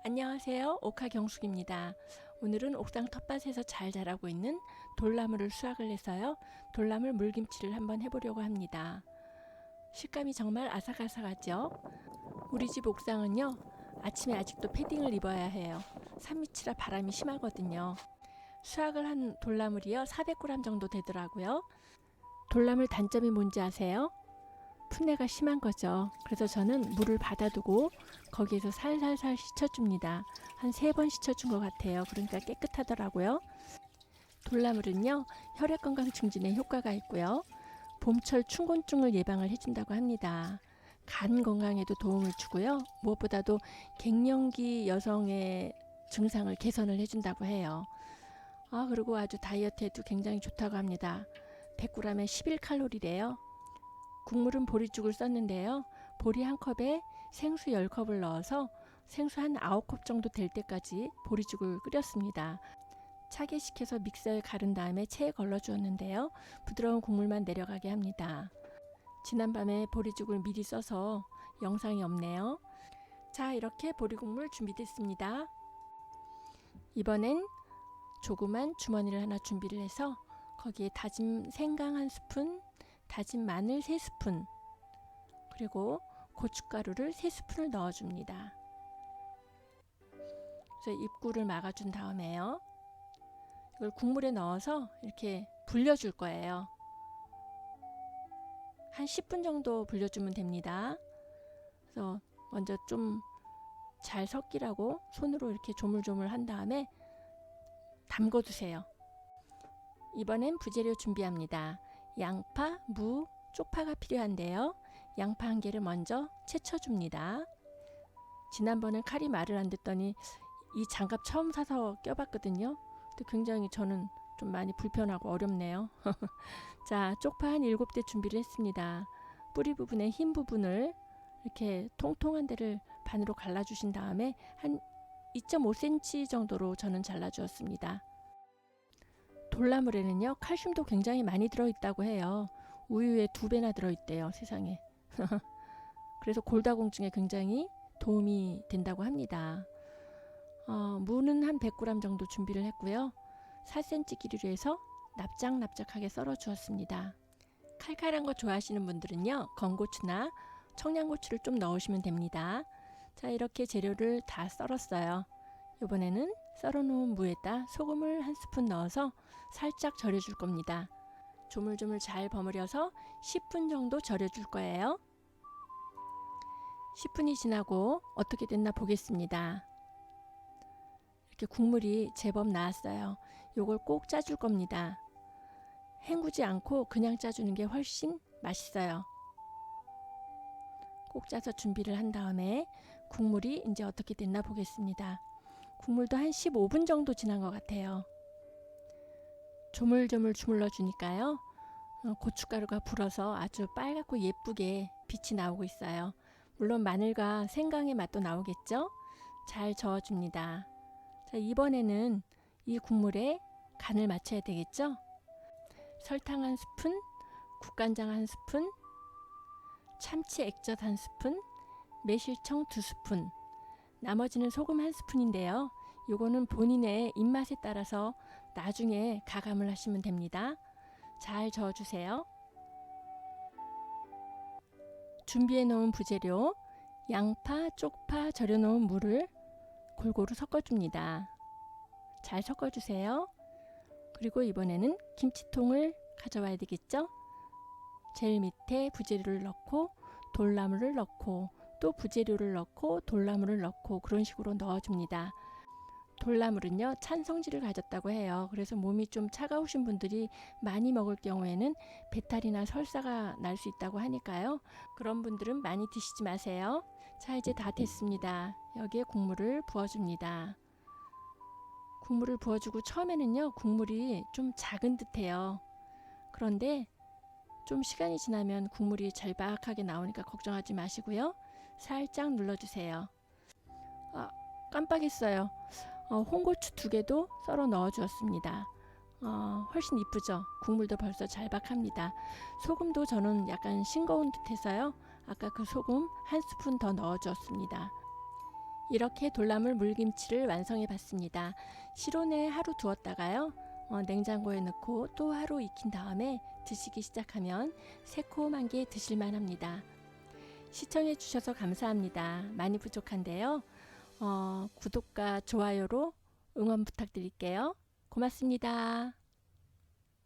안녕하세요. 오카경숙입니다. 오늘은 옥상 텃밭에서 잘 자라고 있는 돌나무를 수확을 해서요. 돌나물 물김치를 한번 해보려고 합니다. 식감이 정말 아삭아삭하죠. 우리 집 옥상은요. 아침에 아직도 패딩을 입어야 해요. 산밑이라 바람이 심하거든요. 수확을 한 돌나물이요. 400g 정도 되더라고요. 돌나물 단점이 뭔지 아세요? 풋내가 심한 거죠. 그래서 저는 물을 받아두고 거기에서 살살살 씻어줍니다. 한 3번 씻어준 것 같아요. 그러니까 깨끗하더라고요. 돌나물은요, 혈액건강 증진에 효과가 있고요. 봄철 춘곤증을 예방을 해준다고 합니다. 간 건강에도 도움을 주고요. 무엇보다도 갱년기 여성의 증상을 개선을 해준다고 해요. 그리고 아주 다이어트에도 굉장히 좋다고 합니다. 100g에 11칼로리래요. 국물은 보리죽을 썼는데요. 보리 한 컵에 생수 10컵을 넣어서 생수 한 9컵 정도 될 때까지 보리죽을 끓였습니다. 차게 식혀서 믹서에 갈은 다음에 체에 걸러 주었는데요. 부드러운 국물만 내려가게 합니다. 지난밤에 보리죽을 미리 써서 영상이 없네요. 자, 이렇게 보리국물 준비됐습니다. 이번엔 조그만 주머니를 하나 준비를 해서 거기에 다진 생강 1스푼, 다진 마늘 3스푼, 그리고 고춧가루를 3스푼을 넣어줍니다. 그래서 입구를 막아준 다음에요. 이걸 국물에 넣어서 이렇게 불려줄 거예요. 한 10분 정도 불려주면 됩니다. 그래서 먼저 좀 잘 섞이라고 손으로 이렇게 조물조물 한 다음에 담궈두세요. 이번엔 부재료 준비합니다. 양파, 무, 쪽파가 필요한데요. 양파 1개를 먼저 채쳐줍니다. 지난번엔 칼이 말을 안 듣더니 이 장갑 처음 사서 껴봤거든요. 근데 굉장히 저는 좀 많이 불편하고 어렵네요. 자, 쪽파 한 7대 준비를 했습니다. 뿌리 부분의 흰 부분을 이렇게 통통한 데를 반으로 갈라주신 다음에 한 2.5cm 정도로 저는 잘라주었습니다. 돌나물에는요, 칼슘도 굉장히 많이 들어있다고 해요. 우유에 2배나 들어있대요, 세상에. 그래서 골다공증에 굉장히 도움이 된다고 합니다. 무는 한 100g 정도 준비를 했고요. 4cm 길이로 해서 납작납작하게 썰어 주었습니다. 칼칼한 거 좋아하시는 분들은요, 건고추나 청양고추를 좀 넣으시면 됩니다. 자, 이렇게 재료를 다 썰었어요. 이번에는 썰어놓은 무에다 소금을 1스푼 넣어서 살짝 절여줄 겁니다. 조물조물 잘 버무려서 10분 정도 절여줄 거예요. 10분이 지나고 어떻게 됐나 보겠습니다. 이렇게 국물이 제법 나왔어요. 요걸 꼭 짜줄 겁니다. 헹구지 않고 그냥 짜주는 게 훨씬 맛있어요. 꼭 짜서 준비를 한 다음에 국물이 이제 어떻게 됐나 보겠습니다. 국물도 한 15분 정도 지난 것 같아요. 조물조물 주물러 주니까요. 고춧가루가 불어서 아주 빨갛고 예쁘게 빛이 나오고 있어요. 물론 마늘과 생강의 맛도 나오겠죠? 잘 저어줍니다. 자, 이번에는 이 국물에 간을 맞춰야 되겠죠? 설탕 1스푼, 국간장 1스푼, 참치 액젓 1스푼, 매실청 2스푼, 나머지는 소금 1스푼인데요. 요거는 본인의 입맛에 따라서 나중에 가감을 하시면 됩니다. 잘 저어주세요. 준비해 놓은 부재료, 양파, 쪽파 절여 놓은 물을 골고루 섞어줍니다. 잘 섞어주세요. 그리고 이번에는 김치통을 가져와야 되겠죠? 제일 밑에 부재료를 넣고 돌나물을 넣고 또 부재료를 넣고 돌나물을 넣고 그런 식으로 넣어줍니다. 돌나물은요, 찬 성질을 가졌다고 해요. 그래서 몸이 좀 차가우신 분들이 많이 먹을 경우에는 배탈이나 설사가 날 수 있다고 하니까요. 그런 분들은 많이 드시지 마세요. 자, 이제 다 됐습니다. 여기에 국물을 부어줍니다. 국물을 부어주고 처음에는요, 국물이 좀 작은 듯해요. 그런데 좀 시간이 지나면 국물이 절박하게 나오니까 걱정하지 마시고요. 살짝 눌러주세요. 깜빡했어요. 홍고추 2개도 썰어 넣어 주었습니다. 훨씬 이쁘죠? 국물도 벌써 잘박합니다. 소금도 저는 약간 싱거운 듯 해서요. 아까 그 소금 1스푼 더 넣어 주었습니다. 이렇게 돌나물 물김치를 완성해 봤습니다. 실온에 하루 두었다가요. 냉장고에 넣고 또 하루 익힌 다음에 드시기 시작하면 새콤한 게 드실만 합니다. 시청해 주셔서 감사합니다. 많이 부족한데요. 구독과 좋아요로 응원 부탁드릴게요. 고맙습니다.